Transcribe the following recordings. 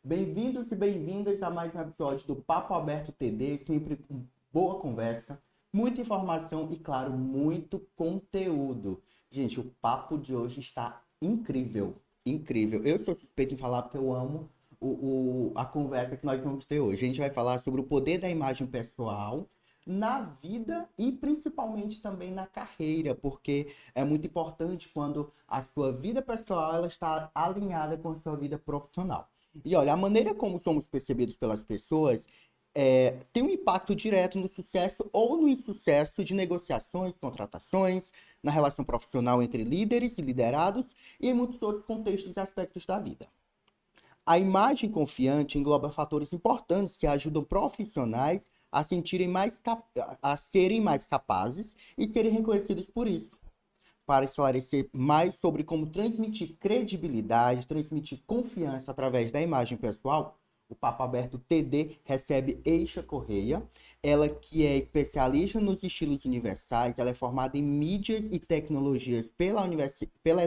Bem-vindos e bem-vindas a mais um episódio do Papo Aberto TD, sempre com boa conversa, muita informação e, claro, muito conteúdo. Gente, o papo de hoje está incrível, incrível. Eu sou suspeito em falar porque eu amo a conversa que nós vamos ter hoje. A gente vai falar sobre o poder da imagem pessoal na vida e principalmente também na carreira, porque é muito importante quando a sua vida pessoal ela está alinhada com a sua vida profissional. E olha, a maneira como somos percebidos pelas pessoas tem um impacto direto no sucesso ou no insucesso de negociações, contratações, na relação profissional entre líderes e liderados e em muitos outros contextos e aspectos da vida. A imagem confiante engloba fatores importantes que ajudam profissionais a a serem mais capazes e serem reconhecidos por isso. Para esclarecer mais sobre como transmitir credibilidade, transmitir confiança através da imagem pessoal, o Papo Aberto TD recebe Eixa Correia, ela que é especialista nos estilos universais, ela é formada em mídias e tecnologias pela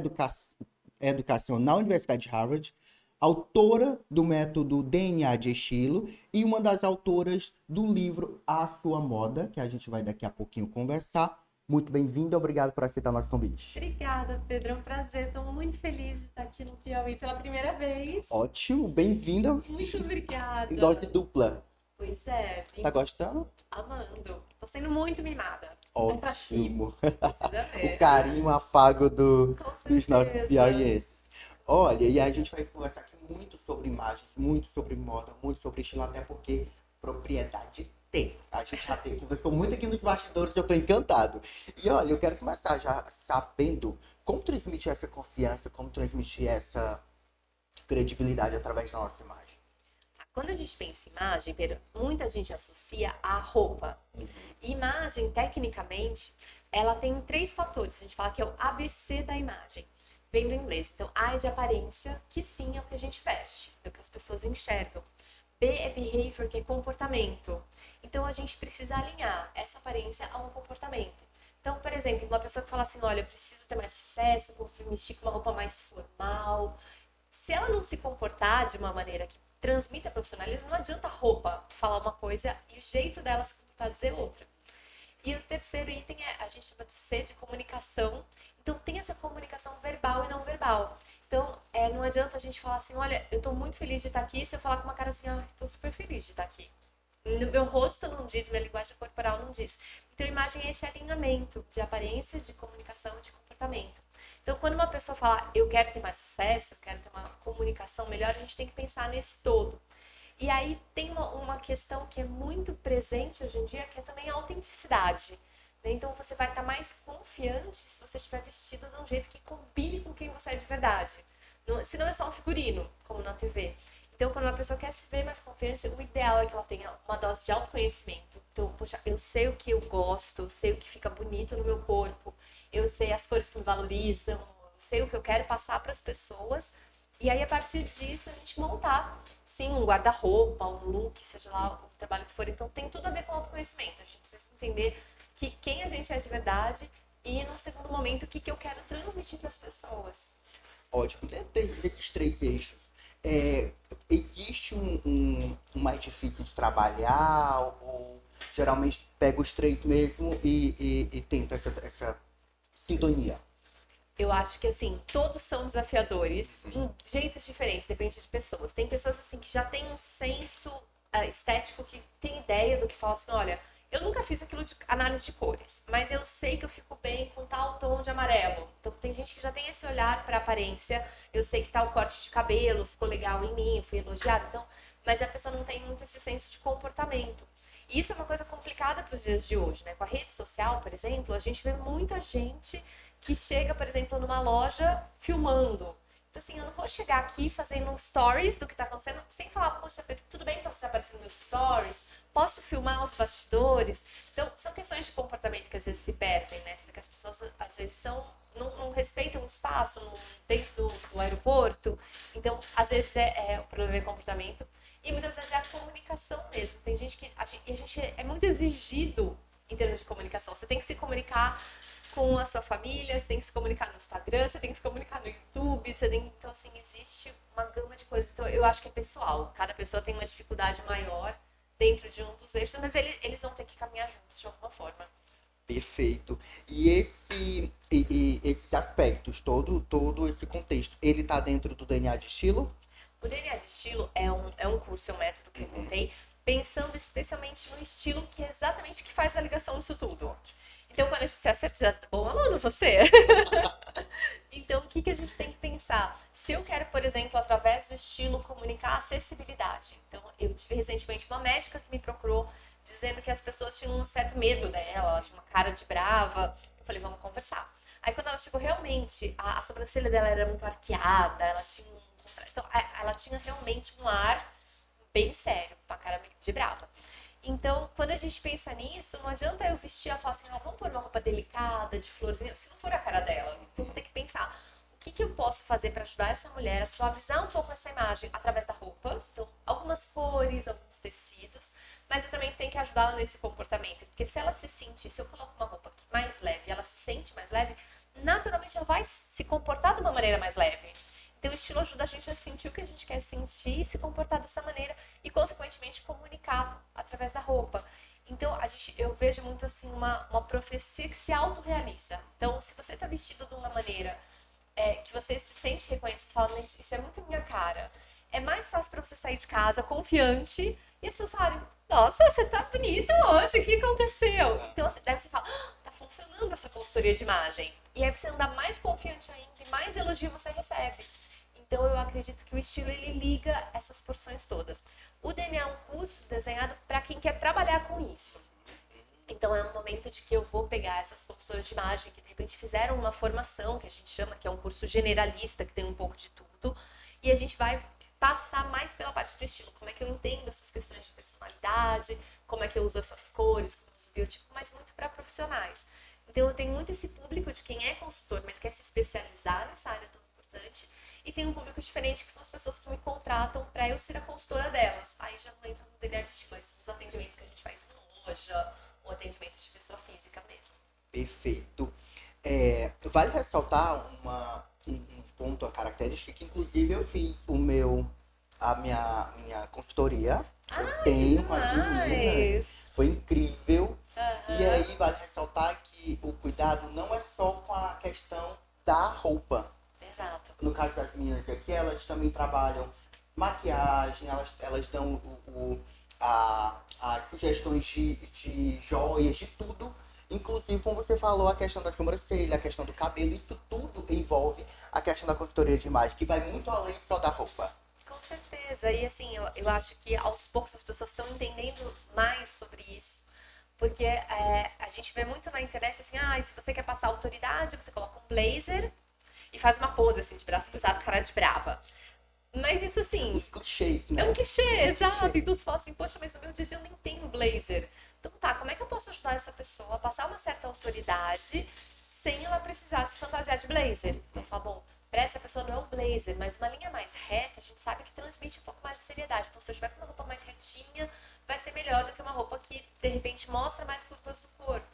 educação na Universidade de Harvard, autora do método DNA de estilo e uma das autoras do livro A Sua Moda, que a gente vai daqui a pouquinho conversar. Muito bem-vinda, obrigado por aceitar nosso convite. Obrigada, Pedro. É um prazer. Estou muito feliz de estar aqui no Piauí pela primeira vez. Ótimo, bem-vinda Muito em dose obrigada. dupla. Pois é, Tá gostando? amando. Estou sendo muito mimada. Aqui. Ótimo. Precisa O ver. carinho, o afago Com dos nossos certeza. piauienses. Olha, e a gente vai conversar aqui muito sobre imagens, muito sobre moda, muito sobre estilo, até porque propriedade tem. A gente já conversou muito aqui nos bastidores, eu tô encantado. E olha, eu quero começar já sabendo como transmitir essa confiança, como transmitir essa credibilidade através da nossa imagem. Quando a gente pensa em imagem, Pedro, muita gente associa a roupa. E imagem, tecnicamente, ela tem três fatores. A gente fala que é o ABC da imagem. Vem do inglês. Então, A é de aparência, que sim é o que a gente veste, é o que as pessoas enxergam. B é behavior, que é comportamento. Então, a gente precisa alinhar essa aparência a um comportamento. Então, por exemplo, uma pessoa que fala assim, olha, eu preciso ter mais sucesso, eu vou me vestir com uma roupa mais formal. Se ela não se comportar de uma maneira que transmita profissionalismo, não adianta a roupa falar uma coisa e o jeito dela se comportar dizer outra. E o terceiro item a gente chama de C, de comunicação. Então tem essa comunicação verbal e não verbal. Então não adianta a gente falar assim, olha, eu tô muito feliz de estar aqui, se eu falar com uma cara assim, ah, tô super feliz de estar aqui. Meu rosto não diz, minha linguagem corporal não diz. Então, a imagem é esse alinhamento de aparência, de comunicação e de comportamento. Então, quando uma pessoa fala, eu quero ter mais sucesso, eu quero ter uma comunicação melhor, a gente tem que pensar nesse todo. E aí tem uma questão que é muito presente hoje em dia, que é também a autenticidade. Né? Então você vai estar mais confiante se você estiver vestido de um jeito que combine com quem você é de verdade. Se não é só um figurino, como na TV. Então, quando uma pessoa quer se ver mais confiante, o ideal é que ela tenha uma dose de autoconhecimento. Então, poxa, eu sei o que eu gosto, eu sei o que fica bonito no meu corpo, eu sei as cores que me valorizam, eu sei o que eu quero passar para as pessoas. E aí, a partir disso, a gente montar, sim, um guarda-roupa, um look, seja lá o trabalho que for. Então, tem tudo a ver com autoconhecimento. A gente precisa entender que quem a gente é de verdade e, no segundo momento, o que eu quero transmitir para as pessoas. Ótimo, dentro desses três eixos, existe um mais difícil de trabalhar ou geralmente pega os três mesmo e tenta essa sintonia? Eu acho que assim, todos são desafiadores em jeitos diferentes, depende de pessoas. Tem pessoas assim que já têm um senso estético, que tem ideia do que fala assim, olha, eu nunca fiz aquilo de análise de cores, mas eu sei que eu fico bem com tal tom de amarelo. Então tem gente que já tem esse olhar para aparência, eu sei que tal corte de cabelo ficou legal em mim, eu fui elogiada, então, mas a pessoa não tem muito esse senso de comportamento. E isso é uma coisa complicada para os dias de hoje, né? Com a rede social, por exemplo, a gente vê muita gente que chega, por exemplo, numa loja filmando. Então, assim, eu não vou chegar aqui fazendo stories do que tá acontecendo sem falar, poxa, Pedro, tudo bem pra você aparecer nos meus stories? Posso filmar os bastidores? Então, são questões de comportamento que às vezes se perdem, né? Porque as pessoas, às vezes, não respeitam o espaço dentro do aeroporto. Então, às vezes, o problema é comportamento. E muitas vezes é a comunicação mesmo. Tem gente que... A gente é muito exigido em termos de comunicação. Você tem que se comunicar com a sua família, você tem que se comunicar no Instagram, você tem que se comunicar no YouTube, então assim, existe uma gama de coisas. Então eu acho que é pessoal, cada pessoa tem uma dificuldade maior dentro de um dos eixos, mas eles vão ter que caminhar juntos de alguma forma. Perfeito. E esses aspectos, todo esse contexto, ele tá dentro do DNA de estilo? O DNA de estilo é um curso, é um método que eu montei pensando especialmente no estilo, que é exatamente o que faz a ligação disso tudo. Então, quando a gente se acerta, já tá bom aluno você. Então, o que a gente tem que pensar? Se eu quero, por exemplo, através do estilo, comunicar acessibilidade. Então, eu tive recentemente uma médica que me procurou dizendo que as pessoas tinham um certo medo dela, ela tinha uma cara de brava. Eu falei, vamos conversar. Aí, quando ela chegou, realmente, a sobrancelha dela era muito arqueada, ela tinha então, ela tinha realmente um ar bem sério, uma cara de brava. Então, quando a gente pensa nisso, não adianta eu vestir e falar assim, vamos pôr uma roupa delicada, de florzinha, se não for a cara dela. Então, eu vou ter que pensar, o que eu posso fazer para ajudar essa mulher a suavizar um pouco essa imagem através da roupa? Então, algumas cores, alguns tecidos, mas eu também tenho que ajudá-la nesse comportamento, porque se ela se sentir, se eu coloco uma roupa mais leve, ela se sente mais leve, naturalmente ela vai se comportar de uma maneira mais leve. Então, o estilo ajuda a gente a sentir o que a gente quer sentir, se comportar dessa maneira e, consequentemente, comunicar através da roupa. Então, eu vejo muito assim uma profecia que se autorrealiza. Então, se você está vestido de uma maneira que você se sente reconhecido, fala, isso é muito minha cara. É mais fácil para você sair de casa confiante e as pessoas falarem, nossa, você tá bonito hoje, o que aconteceu? Então, daí você fala, tá funcionando essa consultoria de imagem. E aí você anda mais confiante ainda e mais elogio você recebe. Então, eu acredito que o estilo, ele liga essas porções todas. O DNA é um curso desenhado para quem quer trabalhar com isso. Então, é um momento de que eu vou pegar essas consultoras de imagem que, de repente, fizeram uma formação, que a gente chama, que é um curso generalista, que tem um pouco de tudo, e a gente vai passar mais pela parte do estilo. Como é que eu entendo essas questões de personalidade, como é que eu uso essas cores, como eu uso o biotipo, mas muito para profissionais. Então, eu tenho muito esse público de quem é consultor, mas quer se especializar nessa área tão importante, e tem um público diferente, que são as pessoas que me contratam para eu ser a consultora delas. Aí já não entra no DNA de estilo, são os atendimentos que a gente faz em loja, ou atendimento de pessoa física mesmo. Perfeito. Vale ressaltar um ponto, uma característica que inclusive eu fiz a minha consultoria. Eu tenho com as meninas. Foi incrível. E aí vale ressaltar que o cuidado não é só com a questão da roupa. Exato. No caso das meninas aqui, elas também trabalham maquiagem, elas dão as sugestões de joias, de tudo. Inclusive, como você falou, a questão da sobrancelha, a questão do cabelo, isso tudo envolve a questão da consultoria de imagem, que vai muito além só da roupa. Com certeza. E assim, eu acho que aos poucos as pessoas estão entendendo mais sobre isso. Porque a gente vê muito na internet assim, se você quer passar autoridade, você coloca um blazer e faz uma pose assim, de braço cruzado, cara de brava. Mas isso assim. Os clichês, né? É um clichê, exato. Então você fala assim, poxa, mas no meu dia a dia eu nem tenho blazer. Então tá, como é que eu posso ajudar essa pessoa a passar uma certa autoridade sem ela precisar se fantasiar de blazer? Então você fala, bom, para essa pessoa não é um blazer, mas uma linha mais reta, a gente sabe que transmite um pouco mais de seriedade. Então se eu estiver com uma roupa mais retinha, vai ser melhor do que uma roupa que de repente mostra mais curvas do corpo.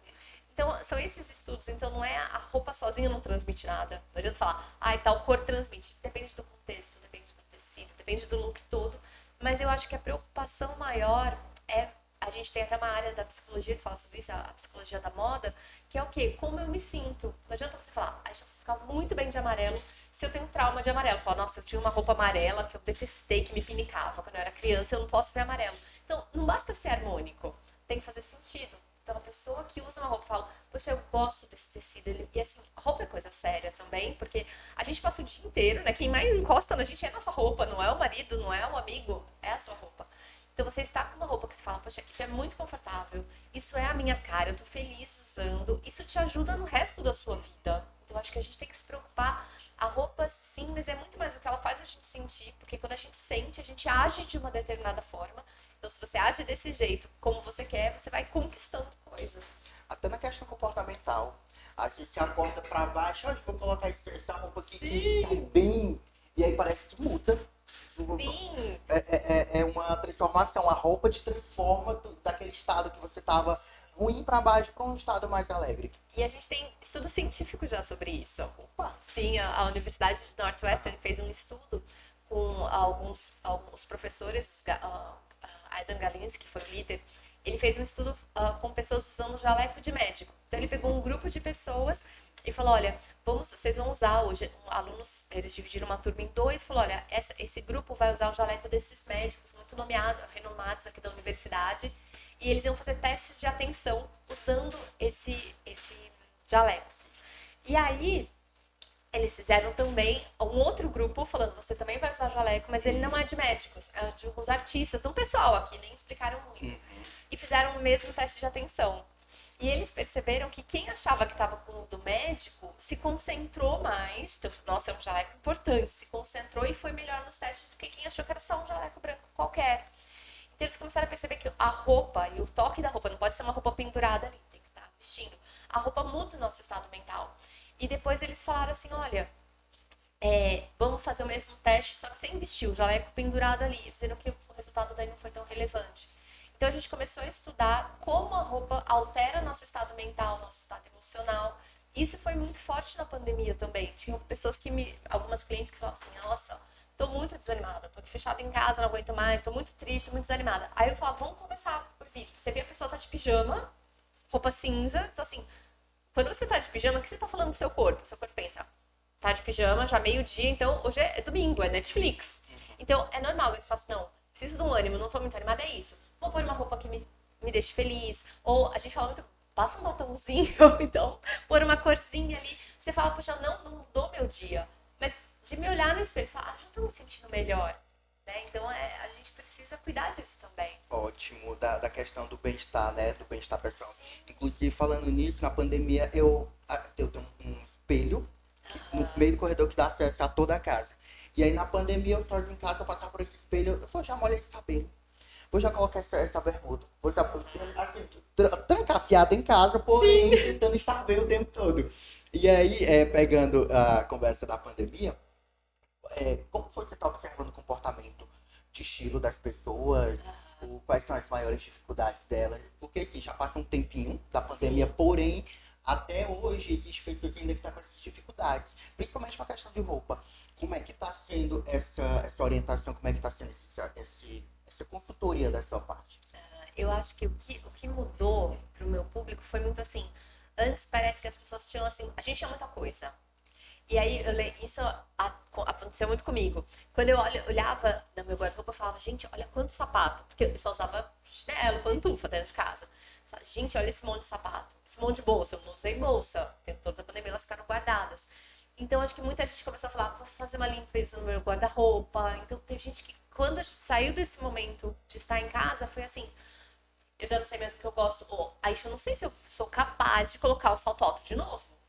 Então, são esses estudos. Então, não é a roupa sozinha não transmite nada. Não adianta falar, tal cor transmite. Depende do contexto, depende do tecido, depende do look todo. Mas eu acho que a preocupação maior é... A gente tem até uma área da psicologia que fala sobre isso, a psicologia da moda, que é o quê? Como eu me sinto. Não adianta você falar, deixa você ficar muito bem de amarelo, se eu tenho trauma de amarelo. Falar, nossa, eu tinha uma roupa amarela que eu detestei, que me pinicava quando eu era criança, eu não posso ver amarelo. Então, não basta ser harmônico, tem que fazer sentido. Então, a pessoa que usa uma roupa fala, poxa, eu gosto desse tecido. E assim, roupa é coisa séria também, porque a gente passa o dia inteiro, né? Quem mais encosta na gente é a nossa roupa, não é o marido, não é o amigo, é a sua roupa. Então, você está com uma roupa que você fala, poxa, isso é muito confortável, isso é a minha cara, eu tô feliz usando, isso te ajuda no resto da sua vida. Então, acho que a gente tem que se preocupar. A roupa, sim, mas é muito mais o que ela faz a gente sentir, porque quando a gente sente, a gente age de uma determinada forma. Então, se você age desse jeito, como você quer, você vai conquistando coisas. Até na questão comportamental. Aí você se acorda pra baixo, vou colocar essa roupa aqui que tá bem. E aí parece que muda. Sim. É uma transformação. A roupa te transforma daquele estado que você tava um ir para baixo para um estado mais alegre. E a gente tem estudo científico já sobre isso. Opa. Sim, a Universidade de Northwestern fez um estudo com alguns professores, Adam Galinsky, que foi o líder, ele fez um estudo com pessoas usando jaleco de médico. Então ele pegou um grupo de pessoas e falou, olha, vocês vão usar hoje, alunos, eles dividiram uma turma em dois, falou, olha, esse grupo vai usar o jaleco desses médicos muito renomados aqui da universidade, e eles iam fazer testes de atenção usando esse jaleco. E aí, eles fizeram também um outro grupo falando, você também vai usar jaleco, mas ele não é de médicos, é de alguns artistas, então pessoal aqui, nem explicaram muito. E fizeram o mesmo teste de atenção. E eles perceberam que quem achava que estava com o do médico se concentrou mais, então, nossa, é um jaleco importante, se concentrou e foi melhor nos testes do que quem achou que era só um jaleco branco qualquer. Então eles começaram a perceber que a roupa e o toque da roupa, não pode ser uma roupa pendurada ali, tem que estar vestindo. A roupa muda o nosso estado mental. E depois eles falaram assim, olha, vamos fazer o mesmo teste, só que sem vestir o jaleco pendurado ali. Eles viram que o resultado daí não foi tão relevante. Então a gente começou a estudar como a roupa altera nosso estado mental, nosso estado emocional. Isso foi muito forte na pandemia também. Tinha pessoas algumas clientes que falavam assim, nossa, tô muito desanimada, tô aqui fechada em casa, não aguento mais, tô muito triste, tô muito desanimada. Aí eu falava, vamos conversar por vídeo. Você vê a pessoa tá de pijama, roupa cinza, então assim, quando você tá de pijama, o que você tá falando pro seu corpo? O seu corpo pensa, tá de pijama, já meio-dia, então hoje é domingo, é Netflix. Então é normal, você fala assim, não, preciso de um ânimo, não tô muito animada, é isso. Vou pôr uma roupa que me deixe feliz. Ou a gente fala muito, passa um batomzinho, ou então pôr uma corzinha ali. Você fala, poxa, não mudou meu dia. Mas de me olhar no espelho, você fala, já tô me sentindo melhor. Né? Então a gente precisa cuidar disso também. Ótimo, da questão do bem-estar, né? Do bem-estar pessoal. Sim. Inclusive, falando nisso, na pandemia, eu tenho um espelho no meio do corredor que dá acesso a toda a casa. E aí, na pandemia, eu sozinho em casa, eu passava por esse espelho, eu vou já molhar esse cabelo. Vou já colocar essa bermuda. Vou já, assim, trancafiado em casa, porém, sim, tentando estar bem o tempo todo. E aí, pegando a conversa da pandemia, como você está observando o comportamento de estilo das pessoas? Quais são as maiores dificuldades delas? Porque, assim, já passa um tempinho da pandemia, sim, porém, até hoje existem pessoas ainda que estão com essas dificuldades, principalmente com a questão de roupa. Como é que está sendo essa orientação? Como é que está sendo essa consultoria da sua parte? Eu acho que o que mudou para o meu público foi muito assim. Antes parece que as pessoas tinham assim, a gente tinha muita coisa. E aí isso aconteceu muito comigo. Quando eu olhava no meu guarda-roupa, eu falava, gente, olha quanto sapato. Porque eu só usava chinelo, pantufa dentro de casa. Eu falava, gente, olha esse monte de sapato, esse monte de bolsa. Eu não usei bolsa. O tempo todo da pandemia elas ficaram guardadas. Então acho que muita gente começou a falar, vou fazer uma limpeza no meu guarda-roupa. Então tem gente que quando a gente saiu desse momento de estar em casa, foi assim, eu já não sei mesmo o que eu gosto. Ou, aí eu não sei se eu sou capaz de colocar o salto alto de novo.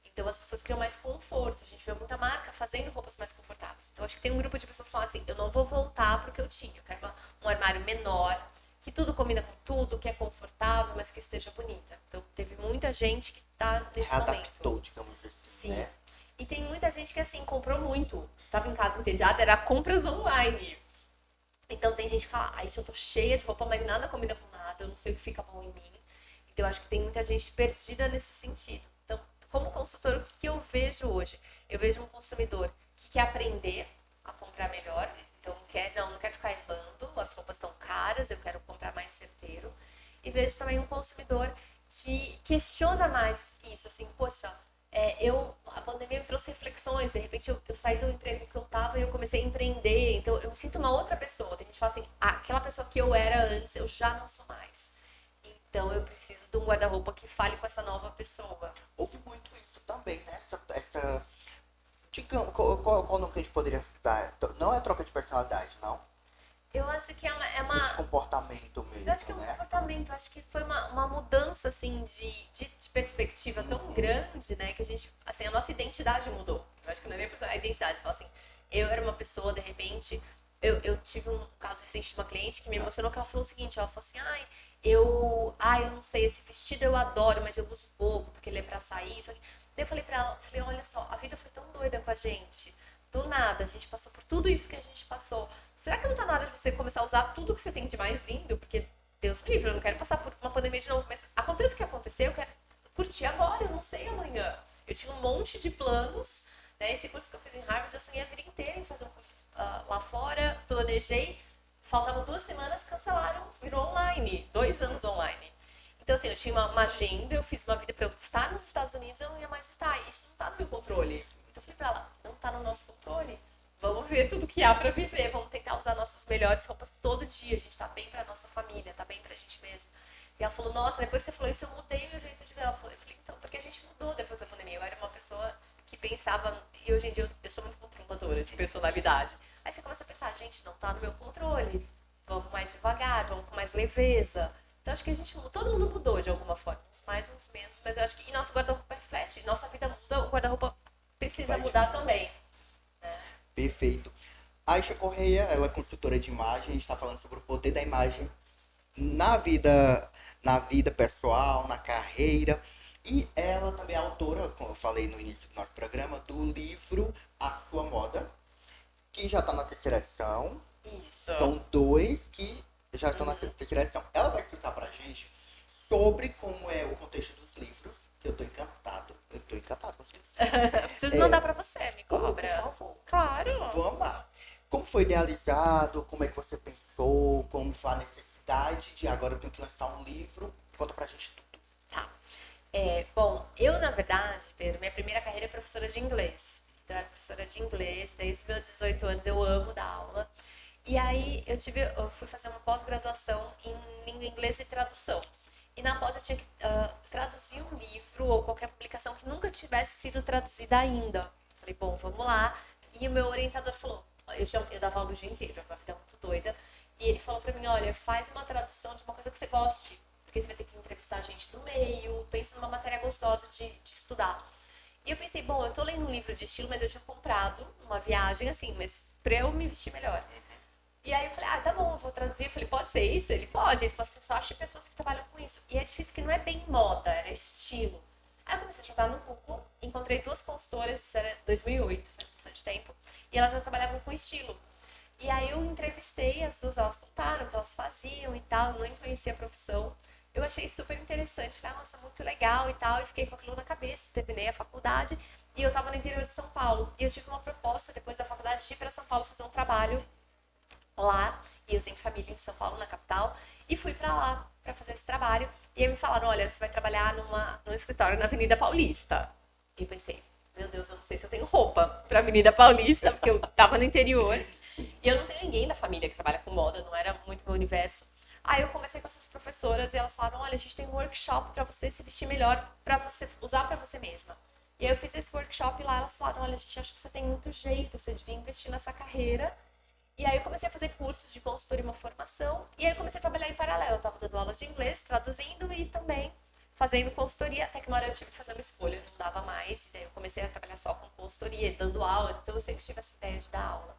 Então as pessoas criam mais conforto. A gente vê muita marca fazendo roupas mais confortáveis. Então acho que tem um grupo de pessoas que falam assim, eu não vou voltar pro que eu tinha. Eu quero um armário menor, que tudo combina com tudo, que é confortável, mas que esteja bonita. Então teve muita gente que tá nesse adaptou, momento. digamos assim, sim, né? E tem muita gente que assim, comprou muito. Tava em casa entediada, era compras online. Então tem gente que fala, ai, eu tô cheia de roupa, mas nada combina com nada, eu não sei o que fica bom em mim. Então eu acho que tem muita gente perdida nesse sentido. Então, como consultor, o que eu vejo hoje? Eu vejo um consumidor que quer aprender a comprar melhor, então não quer ficar errando, as roupas estão caras, eu quero comprar mais certeiro. E vejo também um consumidor que questiona mais isso, assim, poxa, a pandemia me trouxe reflexões, de repente eu saí do emprego que eu tava e eu comecei a empreender, então eu me sinto uma outra pessoa. Tem gente que fala assim, aquela pessoa que eu era antes, eu já não sou mais. Então eu preciso de um guarda-roupa que fale com essa nova pessoa. Houve muito isso também, né? Digamos, qual o nome que a gente poderia dar? Não é troca de personalidade, não? Eu acho que é uma... de comportamento mesmo, eu acho que é um né? comportamento, eu acho que foi uma mudança, assim, de perspectiva tão grande, né? Que a gente, assim, a nossa identidade mudou. Eu acho que não é nem a identidade, você fala assim, eu era uma pessoa, de repente, eu tive um caso recente de uma cliente que me emocionou, que ela falou o seguinte, ela falou assim, eu não sei, esse vestido eu adoro, mas eu uso pouco, porque ele é pra sair, isso aqui. Daí eu falei pra ela, olha só, a vida foi tão doida com a gente. Do nada, a gente passou por tudo isso que a gente passou. Será que não tá na hora de você começar a usar tudo que você tem de mais lindo? Porque Deus me livre, eu não quero passar por uma pandemia de novo, mas aconteça o que acontecer, eu quero curtir agora, eu não sei amanhã. Eu tinha um monte de planos, né? Esse curso que eu fiz em Harvard, eu sonhei a vida inteira em fazer um curso lá fora, planejei, faltavam 2 semanas, cancelaram, virou online, 2 anos online. Então, assim, eu tinha uma agenda, eu fiz uma vida para eu estar nos Estados Unidos, eu não ia mais estar. Isso não tá no meu controle. Então, eu falei pra ela, não tá no nosso controle. Vamos ver tudo que há pra viver, vamos tentar usar nossas melhores roupas todo dia. A gente tá bem pra nossa família, tá bem pra gente mesmo. E ela falou, nossa, depois que você falou isso, eu mudei meu jeito de ver. Eu falei, então, porque a gente mudou depois da pandemia. Eu era uma pessoa que pensava, e hoje em dia eu sou muito controladora de personalidade. Aí você começa a pensar, gente, não tá no meu controle. Vamos mais devagar, vamos com mais leveza. Então acho que a gente, todo mundo mudou de alguma forma, uns mais, uns menos, mas eu acho que e nosso guarda-roupa reflete, nossa vida muda, o guarda-roupa precisa mudar também. Perfeito. Aisha Correia, ela é consultora de imagem, a gente está falando sobre o poder da imagem na vida pessoal, na carreira. E ela também é autora, como eu falei no início do nosso programa, do livro A Sua Moda, que já está na terceira edição. Isso. São dois que já estão na terceira edição. Ela vai explicar pra gente sobre como é o contexto dos livros, que eu tô encantado. Eu tô encantado com os livros. Preciso mandar pra você, me Por cobra. favor. Claro. Vamos lá. Como foi idealizado? Como é que você pensou? Como foi a necessidade de agora eu tenho que lançar um livro? Conta pra gente tudo. Tá. Bom, eu, na verdade, Pedro, minha primeira carreira é professora de inglês. Então, eu era professora de inglês, desde os meus 18 anos eu amo dar aula. E aí, eu fui fazer uma pós-graduação em língua inglesa e tradução. E na pós eu tinha que traduzir um livro ou qualquer publicação que nunca tivesse sido traduzida ainda. Falei, bom, vamos lá. E o meu orientador falou, eu dava aula o dia inteiro, uma vida muito doida. E ele falou pra mim, olha, faz uma tradução de uma coisa que você goste. Porque você vai ter que entrevistar gente do meio, pensa numa matéria gostosa de estudar. E eu pensei, bom, eu tô lendo um livro de estilo, mas eu tinha comprado uma viagem assim, mas pra eu me vestir melhor. E aí eu falei, tá bom, eu vou traduzir. Eu falei, pode ser isso? Ele pode. Ele falou assim, só ache pessoas que trabalham com isso. E é difícil que não é bem moda, era estilo. Aí eu comecei a jogar no Google, encontrei 2 consultoras, isso era 2008, faz bastante tempo, e elas já trabalhavam com estilo. E aí eu entrevistei as duas, elas contaram o que elas faziam e tal, eu nem conhecia a profissão. Eu achei super interessante, falei, nossa, muito legal e tal, e fiquei com aquilo na cabeça, terminei a faculdade, e eu tava no interior de São Paulo, e eu tive uma proposta depois da faculdade de ir pra São Paulo fazer um trabalho lá, e eu tenho família em São Paulo, na capital, e fui pra lá pra fazer esse trabalho. E aí me falaram, olha, você vai trabalhar num escritório na Avenida Paulista. E eu pensei, meu Deus, eu não sei se eu tenho roupa pra Avenida Paulista, porque eu tava no interior, e eu não tenho ninguém da família que trabalha com moda, não era muito meu universo. Aí eu conversei com essas professoras e elas falaram, olha, a gente tem um workshop pra você se vestir melhor, pra você usar pra você mesma. E aí eu fiz esse workshop lá, elas falaram, olha, a gente acha que você tem muito jeito, você devia investir nessa carreira. E aí eu comecei a fazer cursos de consultoria e uma formação. E aí eu comecei a trabalhar em paralelo. Eu estava dando aula de inglês, traduzindo e também fazendo consultoria. Até que uma hora eu tive que fazer uma escolha, não dava mais. E daí eu comecei a trabalhar só com consultoria, dando aula. Então eu sempre tive essa ideia de dar aula.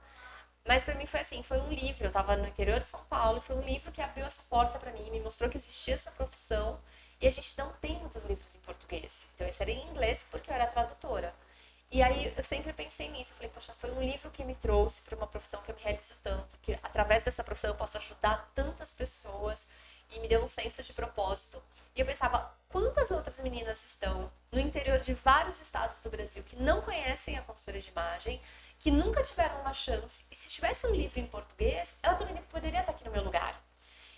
Mas para mim foi assim, foi um livro. Eu estava no interior de São Paulo, foi um livro que abriu essa porta para mim, me mostrou que existia essa profissão. E a gente não tem muitos livros em português. Então esse era em inglês porque eu era tradutora. E aí eu sempre pensei nisso, eu falei, poxa, foi um livro que me trouxe para uma profissão que eu me realizo tanto, que através dessa profissão eu posso ajudar tantas pessoas e me deu um senso de propósito. E eu pensava, quantas outras meninas estão no interior de vários estados do Brasil que não conhecem a consultoria de imagem, que nunca tiveram uma chance, e se tivesse um livro em português, ela também poderia estar aqui no meu lugar.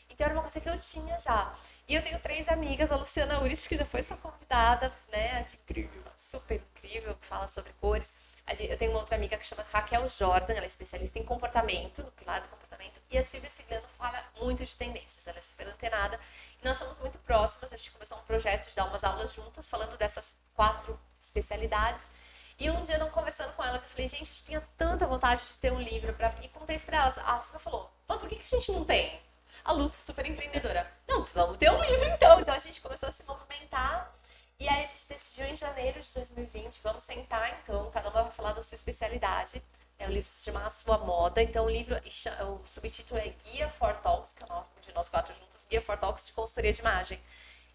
Então era uma coisa que eu tinha já. E eu tenho 3 amigas, a Luciana Urich, que já foi sua convidada, né? Incrível. Super incrível, que fala sobre cores. Eu tenho uma outra amiga que chama Raquel Jordan, ela é especialista em comportamento, no pilar do comportamento. E a Silvia Cigano fala muito de tendências, ela é super antenada. E nós somos muito próximas, a gente começou um projeto de dar umas aulas juntas, falando dessas 4 especialidades. E um dia, não conversando com elas, eu falei, gente, eu tinha tanta vontade de ter um livro pra... E contei isso pra elas. A Silvia falou, mas por que a gente não tem? A Lu, super empreendedora. Não, vamos ter um livro então. Então a gente começou a se movimentar. E aí a gente decidiu em janeiro de 2020, vamos sentar então, cada uma vai falar da sua especialidade. O livro se chama A Sua Moda. Então o livro, o subtítulo é Guia for Talks, que é o nome de nós 4 juntas, Guia for Talks de consultoria de imagem.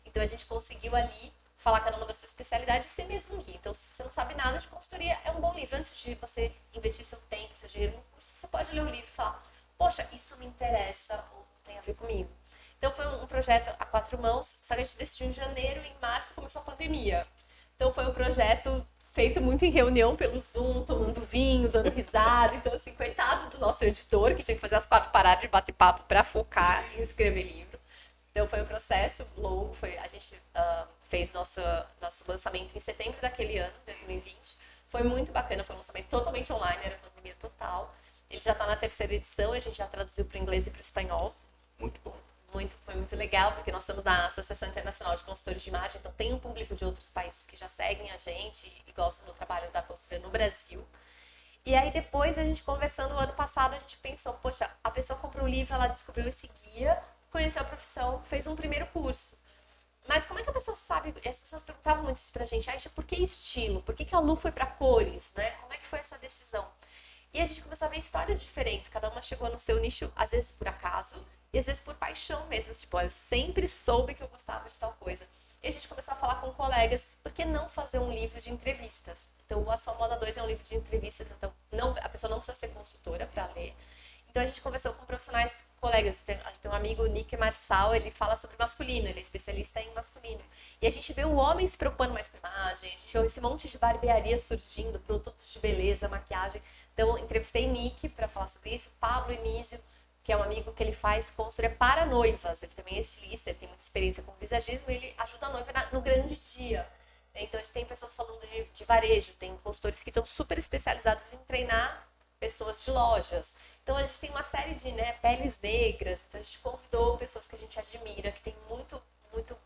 Então a gente conseguiu ali falar cada uma da sua especialidade e ser mesmo um guia. Então se você não sabe nada de consultoria, é um bom livro. Antes de você investir seu tempo, seu dinheiro no curso, você pode ler o livro e falar, poxa, isso me interessa, ou tem a ver comigo. Então foi um projeto a quatro mãos, só que a gente decidiu em janeiro e em março começou a pandemia. Então foi um projeto feito muito em reunião pelo Zoom, tomando vinho, dando risada. Então, assim, coitado do nosso editor, que tinha que fazer as quatro paradas de bater papo para focar em escrever livro. Então foi um processo longo, a gente fez nosso lançamento em setembro daquele ano, 2020. Foi muito bacana, foi um lançamento totalmente online, era pandemia total. Ele já está na terceira edição, a gente já traduziu para o inglês e para o espanhol. Muito bom. Foi muito legal, porque nós estamos na Associação Internacional de Consultores de Imagem, então tem um público de outros países que já seguem a gente e gostam do trabalho da consultoria no Brasil. E aí depois a gente conversando no ano passado, a gente pensou, poxa, a pessoa comprou um livro, ela descobriu esse guia, conheceu a profissão, fez um primeiro curso. Mas como é que a pessoa sabe? As pessoas perguntavam muito isso pra gente. Aisha, por que estilo? Por que a Lu foi pra cores? Né? Como é que foi essa decisão? E a gente começou a ver histórias diferentes. Cada uma chegou no seu nicho, às vezes por acaso, e às vezes por paixão mesmo. Tipo, eu sempre soube que eu gostava de tal coisa. E a gente começou a falar com colegas, por que não fazer um livro de entrevistas? Então, A Sua Moda 2 é um livro de entrevistas, então a pessoa não precisa ser consultora para ler. Então a gente conversou com profissionais, colegas, tem um amigo, o Nick Marçal, ele fala sobre masculino, ele é especialista em masculino. E a gente vê o homem se preocupando mais com imagem, a gente vê esse monte de barbearia surgindo, produtos de beleza, maquiagem. Então entrevistei Nick para falar sobre isso, Pablo Inísio, que é um amigo que ele faz consultoria para noivas, ele também é estilista, ele tem muita experiência com visagismo e ele ajuda a noiva no grande dia. Então a gente tem pessoas falando de varejo, tem consultores que estão super especializados em treinar pessoas de lojas. Então a gente tem uma série de peles negras, então a gente convidou pessoas que a gente admira, que tem muito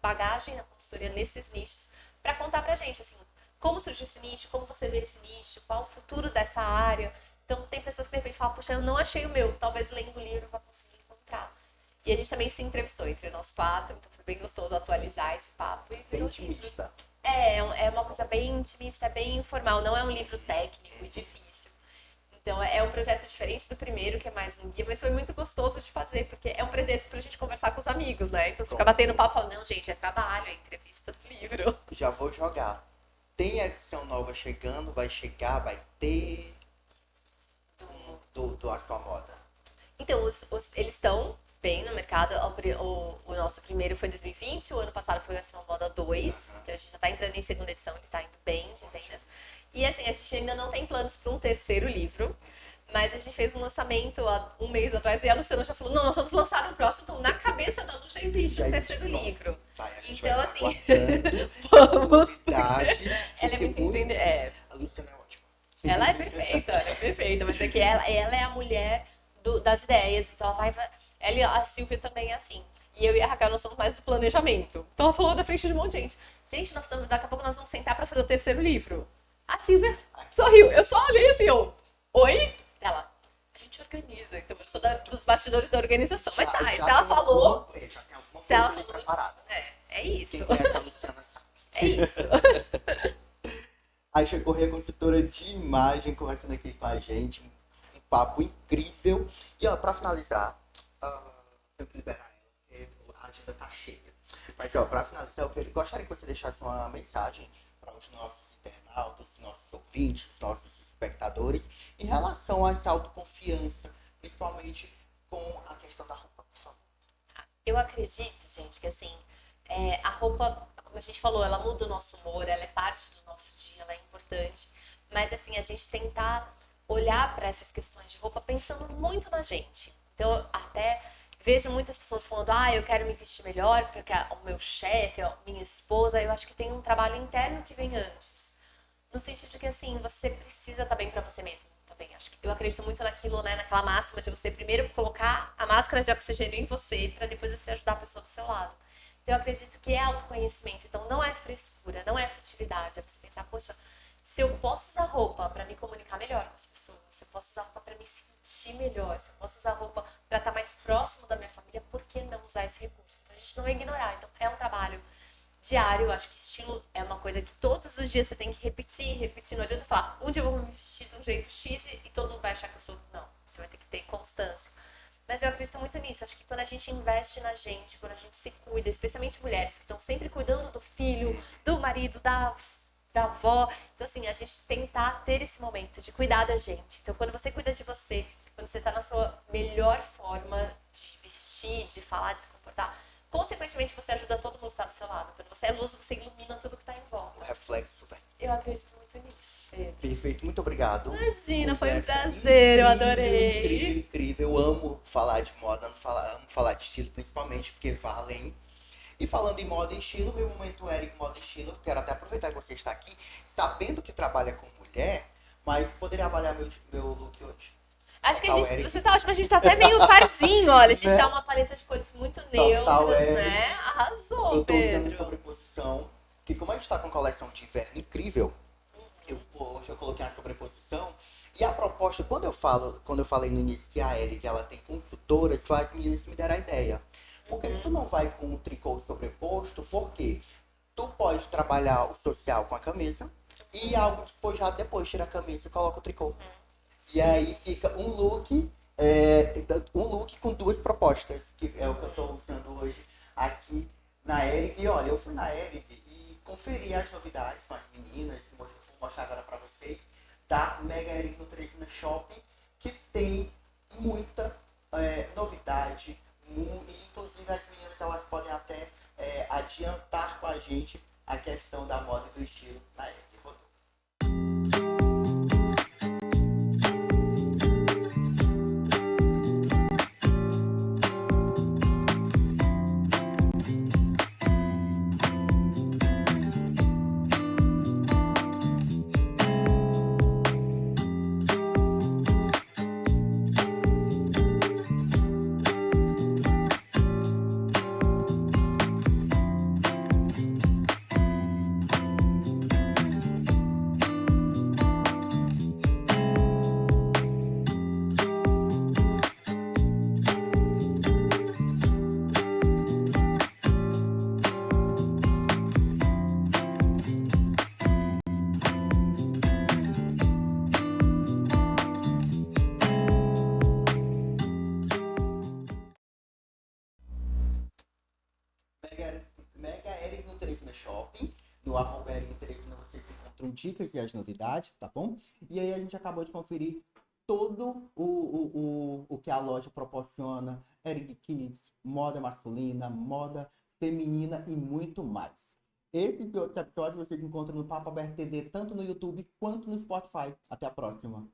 bagagem na consultoria nesses nichos, para contar pra gente, assim, como surgiu esse nicho, como você vê esse nicho, qual o futuro dessa área. Então tem pessoas que de repente falam, poxa, eu não achei o meu, talvez lendo o livro eu vá conseguir encontrar. E a gente também se entrevistou entre nós quatro, então foi bem gostoso atualizar esse papo. E Bem intimista. É uma coisa bem intimista, bem informal, não é um livro técnico e difícil. Então é um projeto diferente do primeiro, que é mais um guia, mas foi muito gostoso de fazer, porque é um pretexto pra gente conversar com os amigos, né? Então você fica batendo papo e fala, não, gente, é trabalho, é entrevista do livro. Já vou jogar. Tem edição nova chegando, vai chegar, vai ter do A Sua Moda. Então, eles estão bem no mercado. O nosso primeiro foi em 2020, o ano passado foi a Sua Moda 2. Então a gente já tá entrando em segunda edição, ele tá indo bem de vendas. E assim, a gente ainda não tem planos para um terceiro livro, mas a gente fez um lançamento há um mês atrás e a Luciana já falou, não, nós vamos lançar um próximo, então na cabeça da Lu já existe um terceiro livro. Vai, a gente Então vai assim, aguardando vamos, porque novidade, ela é muito empreendedora. A Luciana é ótima. Ela é perfeita, mas é que ela é a mulher das ideias, então ela e a Silvia também é assim. E eu e a Raquel, nós somos mais do planejamento. Então ela falou na frente de um monte de gente. Gente, daqui a pouco nós vamos sentar pra fazer o terceiro livro. A Silvia sorriu. Eu só olhei assim, oi? Ela, a gente organiza. Então eu sou dos bastidores da organização. Mas se ela falou... Já tem alguma se ela coisa ali falou, preparada. é isso. Quem conhece a Luciana sabe. É isso. Aisha Corrêa, consultora de imagem, conversando aqui com a gente. Um papo incrível. E ó, pra finalizar, tenho que liberar ela, porque a agenda tá cheia. Mas ó, pra finalizar, eu gostaria que você deixasse uma mensagem para os nossos internautas, nossos ouvintes, nossos espectadores, em relação a essa autoconfiança, principalmente com a questão da roupa, por favor. Eu acredito, gente, que assim, a roupa, como a gente falou, ela muda o nosso humor, ela é parte do nosso dia, ela é importante. Mas assim, a gente tentar olhar para essas questões de roupa pensando muito na gente. Então, até vejo muitas pessoas falando, eu quero me vestir melhor porque o meu chefe, a minha esposa, eu acho que tem um trabalho interno que vem antes. No sentido de que, assim, você precisa estar bem pra você mesmo. Também. Eu acredito muito naquilo, né? Naquela máxima de você primeiro colocar a máscara de oxigênio em você pra depois você ajudar a pessoa do seu lado. Então, eu acredito que é autoconhecimento. Então, não é frescura, não é futilidade. É você pensar, poxa, se eu posso usar roupa para me comunicar melhor com as pessoas, se eu posso usar roupa para me sentir melhor, se eu posso usar roupa para estar mais próximo da minha família, por que não usar esse recurso? Então a gente não vai ignorar. Então é um trabalho diário. Eu acho que estilo é uma coisa que todos os dias você tem que repetir. Não adianta falar, um dia eu vou me vestir de um jeito X e todo mundo vai achar que eu sou. Não, você vai ter que ter constância. Mas eu acredito muito nisso. Acho que quando a gente investe na gente, quando a gente se cuida, especialmente mulheres que estão sempre cuidando do filho, do marido, da avó. Então, assim, a gente tentar ter esse momento de cuidar da gente. Então, quando você cuida de você, quando você tá na sua melhor forma de vestir, de falar, de se comportar, consequentemente você ajuda todo mundo que tá do seu lado. Quando você é luz, você ilumina tudo que tá em O volta. reflexo, velho. Eu acredito muito nisso, Pedro. Perfeito, muito obrigado. Imagina, foi um Conversa prazer, eu incrível, adorei. Incrível, incrível. Eu amo falar de moda, amo falar de estilo, principalmente porque vai além. E falando em moda e estilo, meu momento Eric Moda e Estilo, eu quero até aproveitar que você está aqui, sabendo que trabalha com mulher, mas poderia avaliar meu look hoje. Acho que a Total gente, Eric. você tá ótimo, a gente tá até meio parzinho, olha, a gente Né? tá uma paleta de cores muito Total neutras, Eric. né? Arrasou, Eu tô usando Pedro. sobreposição, que como a gente tá com coleção de inverno incrível, hoje eu coloquei uma sobreposição. E a proposta, quando eu falei no início que a Eric ela tem consultoras, foi as meninas que me deram a ideia. Por que que tu não vai com o tricô sobreposto? Porque tu pode trabalhar o social com a camisa e algo despojado depois, tira a camisa e coloca o tricô. E aí fica um look com duas propostas, que é o que eu tô usando hoje aqui na Eric. E olha, eu fui na Eric e conferi as novidades com as meninas, que vou mostrar agora pra vocês, da Mega Eric no Teresina Shopping, que tem muita novidade, e inclusive as meninas elas podem até adiantar com a gente a questão da moda e do estilo na Eric. Rodou. Mega Eric no Teresina Shopping. No arroba Eric Teresina vocês encontram dicas e as novidades, tá bom? E aí a gente acabou de conferir todo o que a loja proporciona. Eric Kids, moda masculina, moda feminina e muito mais. Esses e outros episódios vocês encontram no Papo Aberto TD, tanto no YouTube quanto no Spotify. Até a próxima.